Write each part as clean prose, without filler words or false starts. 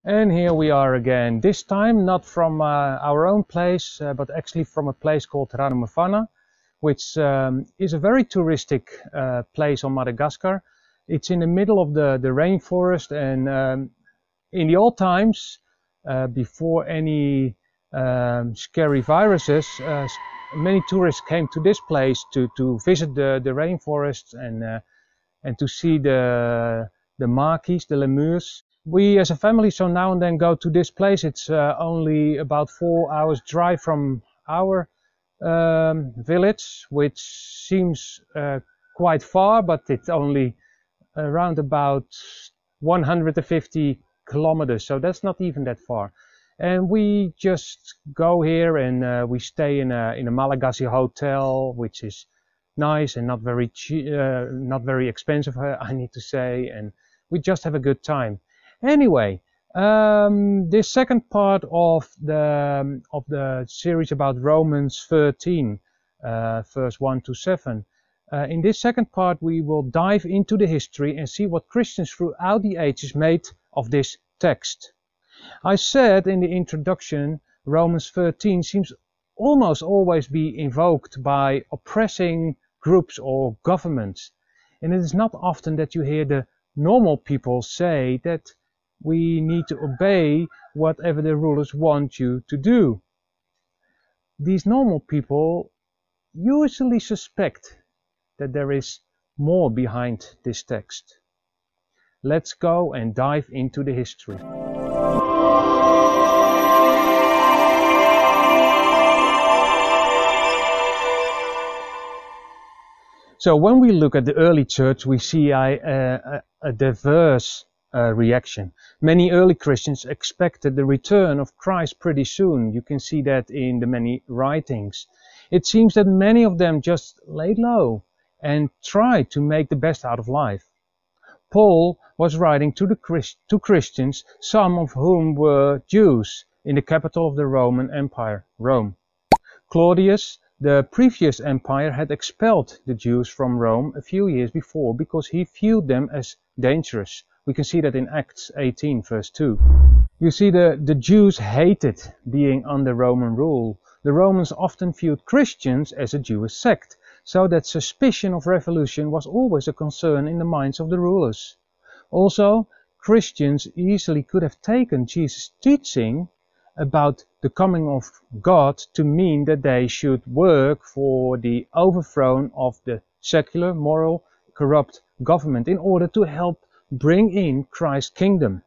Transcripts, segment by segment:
And here we are again, this time not from our own place, but actually from a place called Ranomafana, which is a very touristic place on Madagascar. It's in the middle of the rainforest, and in the old times, before any scary viruses, many tourists came to this place to visit the rainforest and to see the maquis, the lemurs. We as a family so now and then go to this place. It's only about 4 hours drive from our village, which seems quite far, but it's only around about 150 kilometers, so that's not even that far. And we just go here and we stay in a Malagasy hotel, which is nice and not very expensive, I need to say, and we just have a good time. Anyway, this second part of the series about Romans 13, verse 1 to 7. In this second part, we will dive into the history and see what Christians throughout the ages made of this text. I said in the introduction, Romans 13 seems almost always be invoked by oppressing groups or governments, and it is not often that you hear the normal people say that we need to obey whatever the rulers want you to do. These normal people usually suspect that there is more behind this text. Let's go and dive into the history. So when we look at the early church, we see a diverse reaction. Many early Christians expected the return of Christ pretty soon. You can see that in the many writings. It seems that many of them just laid low and tried to make the best out of life. Paul was writing to Christians, some of whom were Jews, in the capital of the Roman Empire, Rome. Claudius, the previous empire, had expelled the Jews from Rome a few years before because he viewed them as dangerous. We can see that in Acts 18 verse 2. You see, the Jews hated being under Roman rule. The Romans often viewed Christians as a Jewish sect, so that suspicion of revolution was always a concern in the minds of the rulers. Also, Christians easily could have taken Jesus' teaching about the coming of God to mean that they should work for the overthrow of the secular, moral, corrupt government in order to help bring in Christ's kingdom.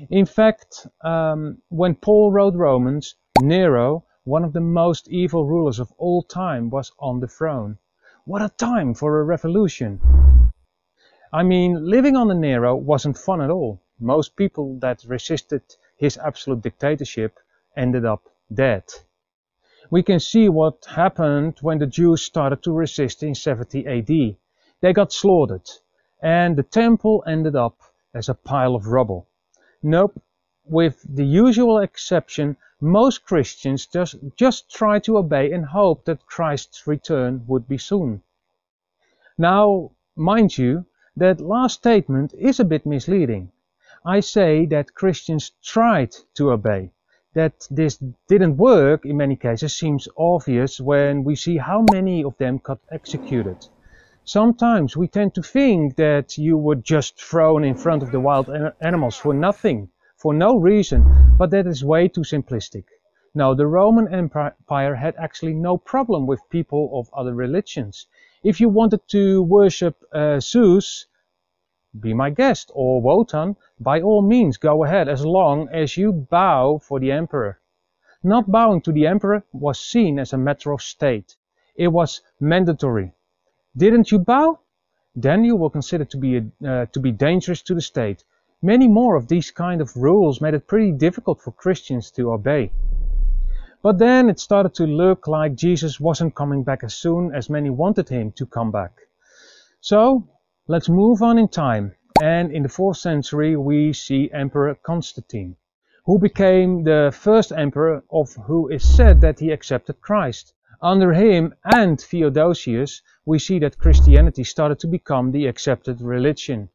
In fact, when Paul wrote Romans, Nero, one of the most evil rulers of all time, was on the throne. What a time for a revolution! I mean, living under Nero wasn't fun at all. Most people that resisted his absolute dictatorship ended up dead. We can see what happened when the Jews started to resist in 70 AD. They got slaughtered, and the temple ended up as a pile of rubble. Nope, with the usual exception, most Christians just try to obey and hope that Christ's return would be soon. Now, mind you, that last statement is a bit misleading. I say that Christians tried to obey. That this didn't work in many cases seems obvious when we see how many of them got executed. Sometimes we tend to think that you were just thrown in front of the wild animals for nothing, for no reason, but that is way too simplistic. No, the Roman Empire had actually no problem with people of other religions. If you wanted to worship Zeus, be my guest, or Wotan, by all means go ahead, as long as you bow for the emperor. Not bowing to the emperor was seen as a matter of state. It was mandatory. Didn't you bow? Then you were considered to be dangerous to the state. Many more of these kind of rules made it pretty difficult for Christians to obey. But then it started to look like Jesus wasn't coming back as soon as many wanted him to come back. So let's move on in time, and in the 4th century we see Emperor Constantine, who became the first emperor of who is said that he accepted Christ. Under him and Theodosius, we see that Christianity started to become the accepted religion.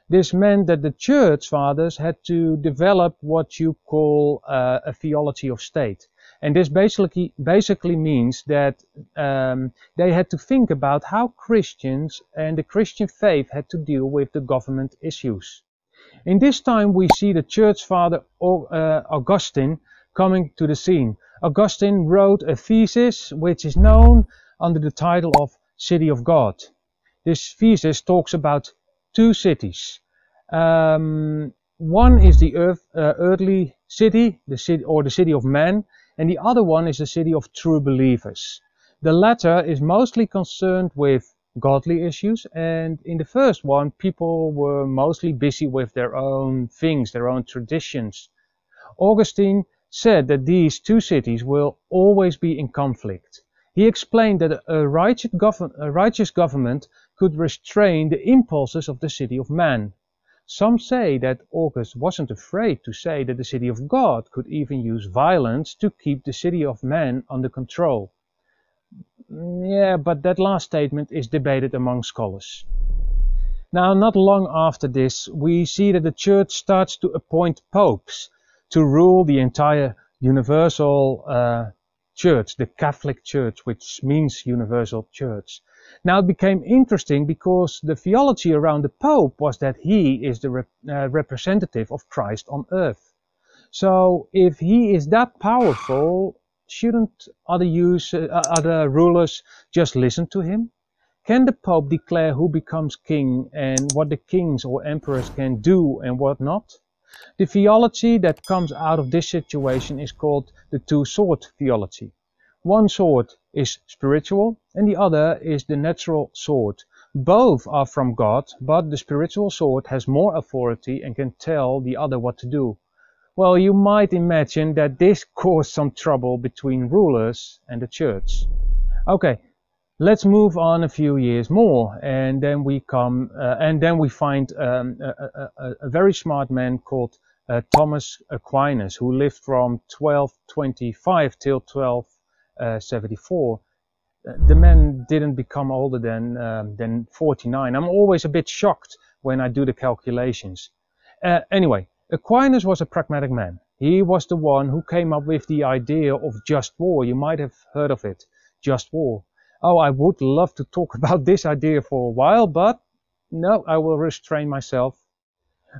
This meant that the church fathers had to develop what you call a theology of state. And this basically means that they had to think about how Christians and the Christian faith had to deal with the government issues. In this time we see the church father Augustine coming to the scene. Augustine wrote a thesis which is known under the title of City of God. This thesis talks about two cities. One is the earthly city, the city of man, and the other one is the city of true believers. The latter is mostly concerned with godly issues, and in the first one people were mostly busy with their own things, their own traditions. Augustine said that these two cities will always be in conflict. He explained that a righteous government could restrain the impulses of the city of man. Some say that August wasn't afraid to say that the city of God could even use violence to keep the city of man under control. Yeah, but that last statement is debated among scholars. Now, not long after this, we see that the church starts to appoint popes to rule the entire universal church, the Catholic Church, which means universal church. Now it became interesting because the theology around the Pope was that he is the representative of Christ on earth. So if he is that powerful, shouldn't other rulers just listen to him? Can the Pope declare who becomes king and what the kings or emperors can do and what not? The theology that comes out of this situation is called the two-sword theology. One sword is spiritual and the other is the natural sword. Both are from God, but the spiritual sword has more authority and can tell the other what to do. Well, you might imagine that this caused some trouble between rulers and the church. Okay, let's move on a few years more, and then we find a very smart man called Thomas Aquinas, who lived from 1225 till 1274. The man didn't become older than 49. I'm always a bit shocked when I do the calculations. Anyway, Aquinas was a pragmatic man. He was the one who came up with the idea of just war. You might have heard of it, just war. Oh, I would love to talk about this idea for a while, but no, I will restrain myself.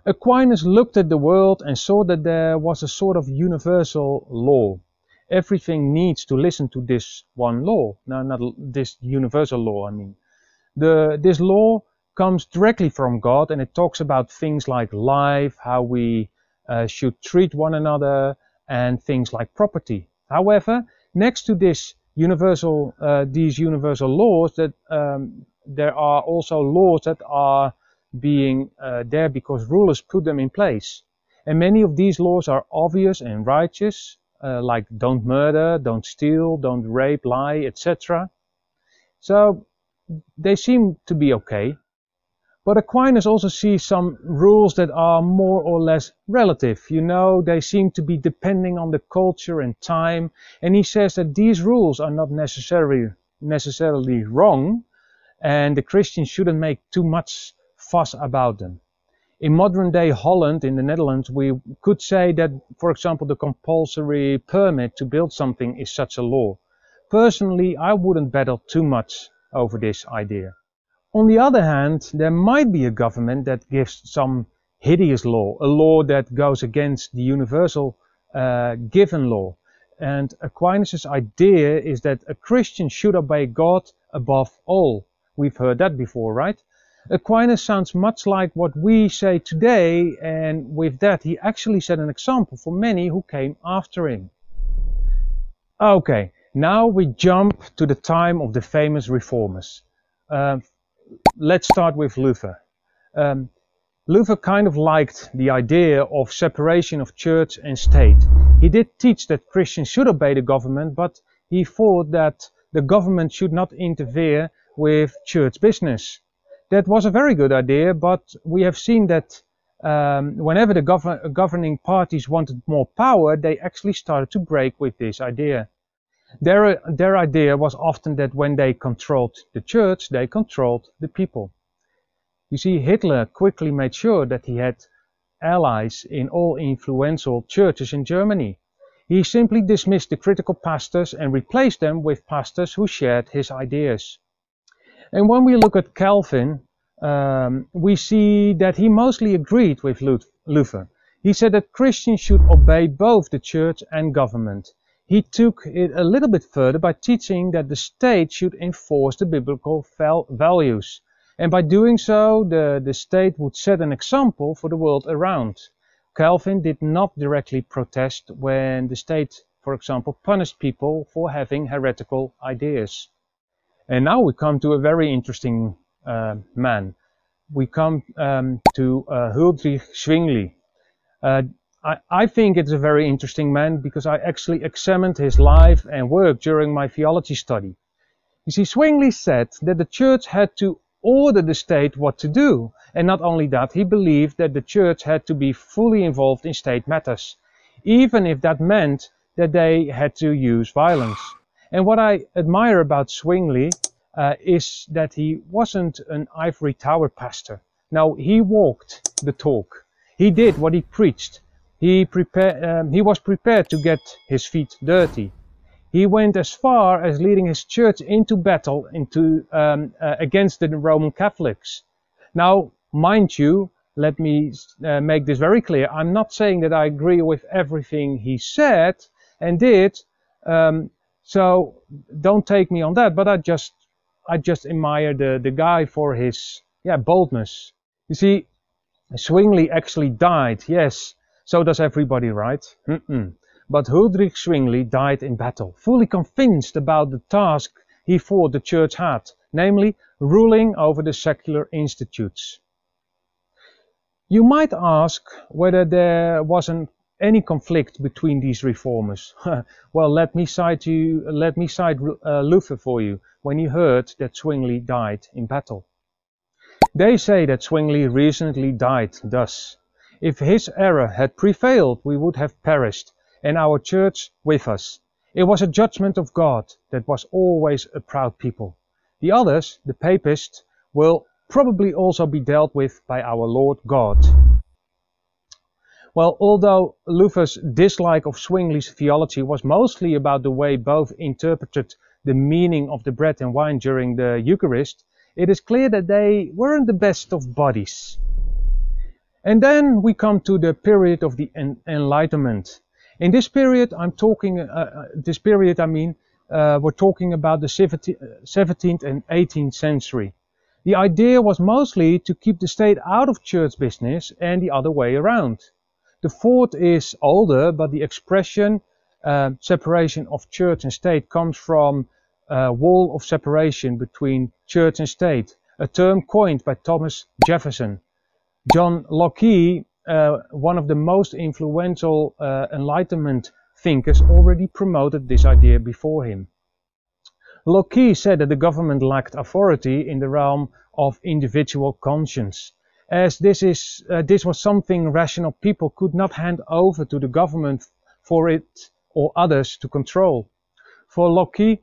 Aquinas looked at the world and saw that there was a sort of universal law. Everything needs to listen to this one law. No, not this universal law, I mean. This law comes directly from God, and it talks about things like life, how we should treat one another, and things like property. However, next to these universal laws, that there are also laws that are being there because rulers put them in place. And many of these laws are obvious and righteous, like don't murder, don't steal, don't rape, lie, etc. So they seem to be okay. But Aquinas also sees some rules that are more or less relative. You know, they seem to be depending on the culture and time. And he says that these rules are not necessarily wrong, and the Christians shouldn't make too much fuss about them. In modern day Holland, in the Netherlands, we could say that, for example, the compulsory permit to build something is such a law. Personally, I wouldn't battle too much over this idea. On the other hand, there might be a government that gives some hideous law, a law that goes against the universal given law. And Aquinas' idea is that a Christian should obey God above all. We've heard that before, right? Aquinas sounds much like what we say today, and with that he actually set an example for many who came after him. Okay, now we jump to the time of the famous reformers. Let's start with Luther. Luther kind of liked the idea of separation of church and state. He did teach that Christians should obey the government, but he thought that the government should not interfere with church business. That was a very good idea, but we have seen that whenever the governing parties wanted more power, they actually started to break with this idea. Their idea was often that when they controlled the church, they controlled the people. You see, Hitler quickly made sure that he had allies in all influential churches in Germany. He simply dismissed the critical pastors and replaced them with pastors who shared his ideas. And when we look at Calvin, we see that he mostly agreed with Luther. He said that Christians should obey both the church and government. He took it a little bit further by teaching that the state should enforce the biblical values. And by doing so, the state would set an example for the world around. Calvin did not directly protest when the state, for example, punished people for having heretical ideas. And now we come to a very interesting man. We come to Huldrych Zwingli. I think it's a very interesting man because I actually examined his life and work during my theology study. You see, Zwingli said that the church had to order the state what to do. And not only that, he believed that the church had to be fully involved in state matters, even if that meant that they had to use violence. And what I admire about Zwingli is that he wasn't an ivory tower pastor. No, he walked the talk. He did what he preached. He was prepared to get his feet dirty. He went as far as leading his church into battle against the Roman Catholics. Now, mind you, let me make this very clear. I'm not saying that I agree with everything he said and did, so don't take me on that. But I just admire the guy for his boldness. You see, Zwingli actually died. Yes, so does everybody, right? But Huldrych Zwingli died in battle, fully convinced about the task he thought the church had, namely ruling over the secular institutes. You might ask whether there wasn't any conflict between these reformers. Well, let me cite Luther for you when he heard that Zwingli died in battle. They say that Zwingli recently died thus. If his error had prevailed, we would have perished, and our church with us. It was a judgment of God that was always a proud people. The others, the papists, will probably also be dealt with by our Lord God. Well, although Luther's dislike of Zwingli's theology was mostly about the way both interpreted the meaning of the bread and wine during the Eucharist, it is clear that they weren't the best of buddies. And then we come to the period of the Enlightenment. In this period, we're talking about the 17th and 18th century. The idea was mostly to keep the state out of church business and the other way around. The thought is older, but the expression separation of church and state comes from a wall of separation between church and state, a term coined by Thomas Jefferson. John Locke, one of the most influential Enlightenment thinkers, already promoted this idea before him. Locke said that the government lacked authority in the realm of individual conscience, as this was something rational people could not hand over to the government for it or others to control. For Locke,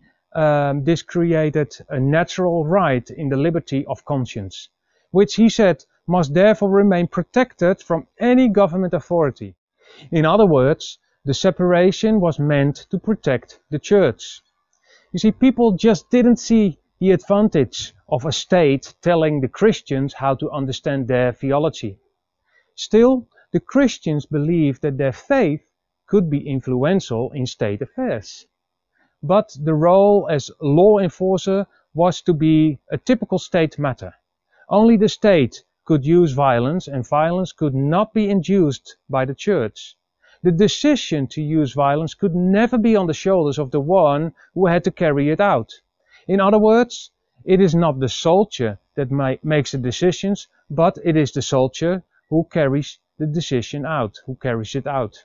this created a natural right in the liberty of conscience, which he said must therefore remain protected from any government authority. In other words, the separation was meant to protect the church. You see, people just didn't see the advantage of a state telling the Christians how to understand their theology. Still, the Christians believed that their faith could be influential in state affairs. But the role as law enforcer was to be a typical state matter. Only the state could use violence, and violence could not be induced by the church. The decision to use violence could never be on the shoulders of the one who had to carry it out. In other words, it is not the soldier that makes the decisions, but it is the soldier who carries the decision out, who carries it out.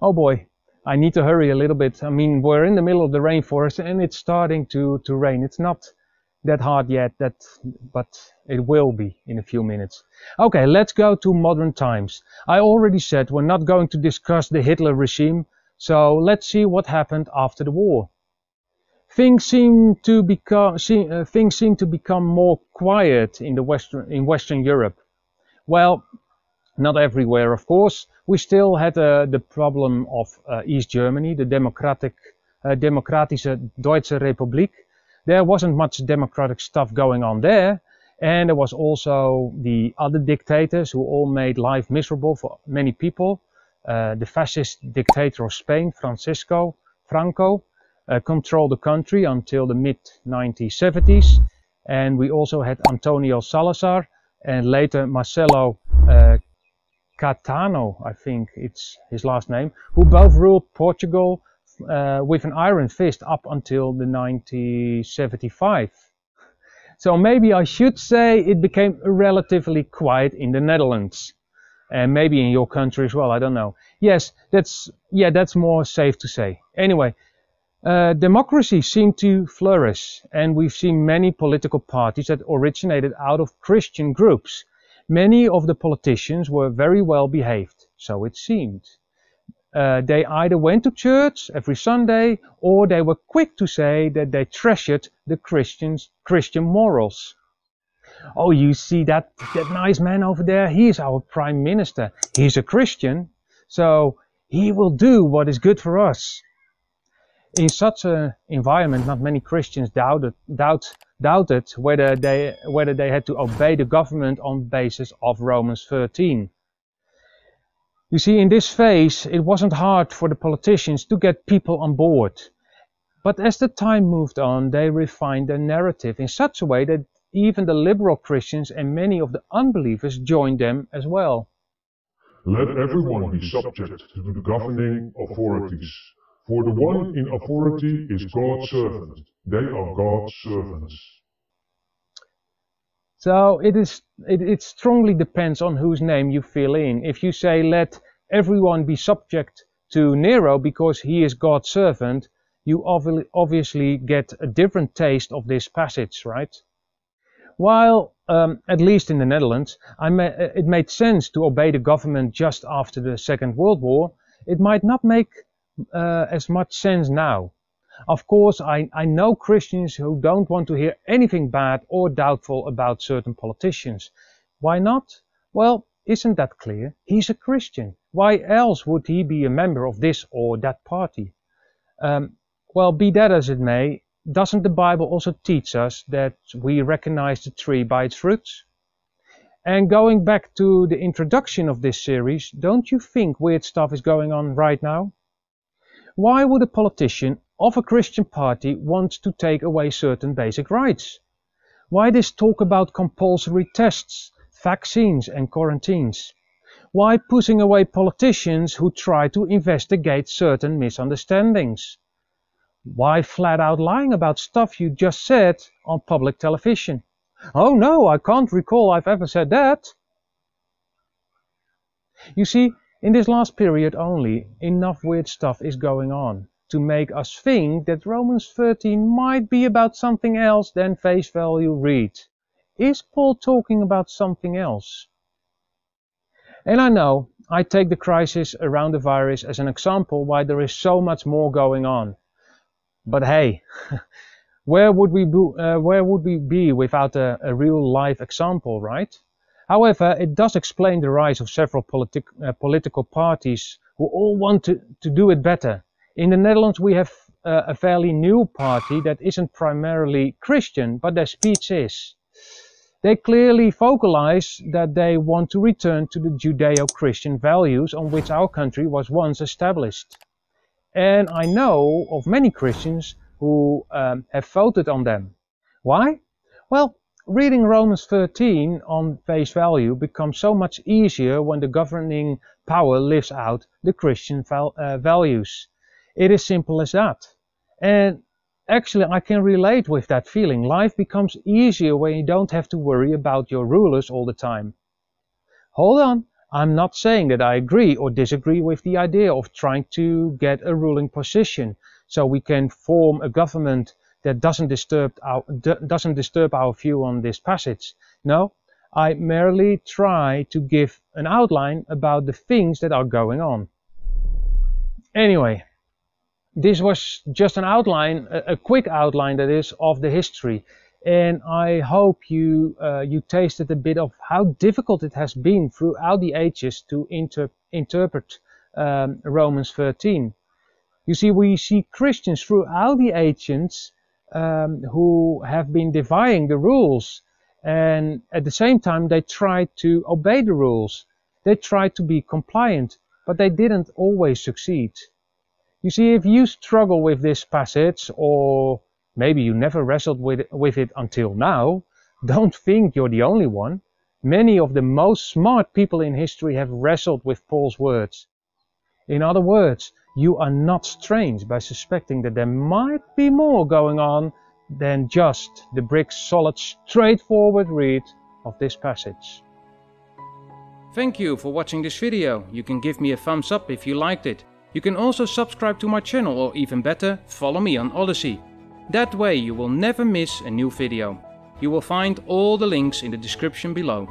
Oh boy, I need to hurry a little bit. I mean, we're in the middle of the rainforest and it's starting to rain. It's not that hard yet, but it will be in a few minutes. Okay, let's go to modern times. I already said we're not going to discuss the Hitler regime, so let's see what happened after the war. things seem to become more quiet in Western Europe. Well, not everywhere, of course. We still had the problem of East Germany, the Demokratische Deutsche Republik. There wasn't much democratic stuff going on there, and there was also the other dictators who all made life miserable for many people. The fascist dictator of Spain, Franco, controlled the country until the mid-1970s, and we also had Antonio Salazar and later Marcelo Caetano, I think it's his last name, who both ruled Portugal with an iron fist up until the 1975. So maybe I should say it became relatively quiet in the Netherlands, and maybe in your country as well, I don't know. Yes, that's more safe to say. Anyway, democracy seemed to flourish, and we've seen many political parties that originated out of Christian groups. Many of the politicians were very well behaved, so it seemed. They either went to church every Sunday, or they were quick to say that they treasured the Christian morals. Oh, you see that nice man over there? He is our Prime Minister. He's a Christian, so he will do what is good for us. In such an environment, not many Christians doubted whether they had to obey the government on the basis of Romans 13. You see, in this phase, it wasn't hard for the politicians to get people on board. But as the time moved on, they refined their narrative in such a way that even the liberal Christians and many of the unbelievers joined them as well. Let everyone be subject to the governing authorities, for the one in authority is God's servant. They are God's servants. So it strongly depends on whose name you fill in. If you say let everyone be subject to Nero because he is God's servant, you obviously get a different taste of this passage, right? While, at least in the Netherlands, it made sense to obey the government just after the Second World War, it might not make as much sense now. Of course, I know Christians who don't want to hear anything bad or doubtful about certain politicians. Why not? Well, isn't that clear? He's a Christian. Why else would he be a member of this or that party? Well, be that as it may, doesn't the Bible also teach us that we recognize the tree by its fruits? And going back to the introduction of this series, don't you think weird stuff is going on right now? Why would a politician of a Christian party want to take away certain basic rights? Why this talk about compulsory tests, vaccines and quarantines? Why pushing away politicians who try to investigate certain misunderstandings? Why flat out lying about stuff you just said on public television? Oh no, I can't recall I've ever said that. You see, in this last period only, enough weird stuff is going on to make us think that Romans 13 might be about something else than face value read. Is Paul talking about something else? And I know, I take the crisis around the virus as an example why there is so much more going on. But hey, where would we be without a real life example, right? However, it does explain the rise of several political parties who all want to do it better. In the Netherlands we have a fairly new party that isn't primarily Christian, but their speech is. They clearly vocalize that they want to return to the Judeo-Christian values on which our country was once established. And I know of many Christians who have voted on them. Why? Well, reading Romans 13 on face value becomes so much easier when the governing power lives out the Christian values. It is simple as that. And actually I can relate with that feeling. Life becomes easier when you don't have to worry about your rulers all the time. Hold on. I'm not saying that I agree or disagree with the idea of trying to get a ruling position so we can form a government that doesn't disturb our view on this passage. No, I merely try to give an outline about the things that are going on. Anyway, This was just an outline, a quick outline that is, of the history. And I hope you tasted a bit of how difficult it has been throughout the ages to interpret Romans 13. You see, we see Christians throughout the ages who have been defying the rules, and at the same time they tried to obey the rules. They tried to be compliant, but they didn't always succeed. You see, if you struggle with this passage, or maybe you never wrestled with it until now, don't think you're the only one. Many of the most smart people in history have wrestled with Paul's words. In other words, you are not strange by suspecting that there might be more going on than just the brick solid, straightforward read of this passage. Thank you for watching this video. You can give me a thumbs up if you liked it. You can also subscribe to my channel, or even better, follow me on Odysee. That way you will never miss a new video. You will find all the links in the description below.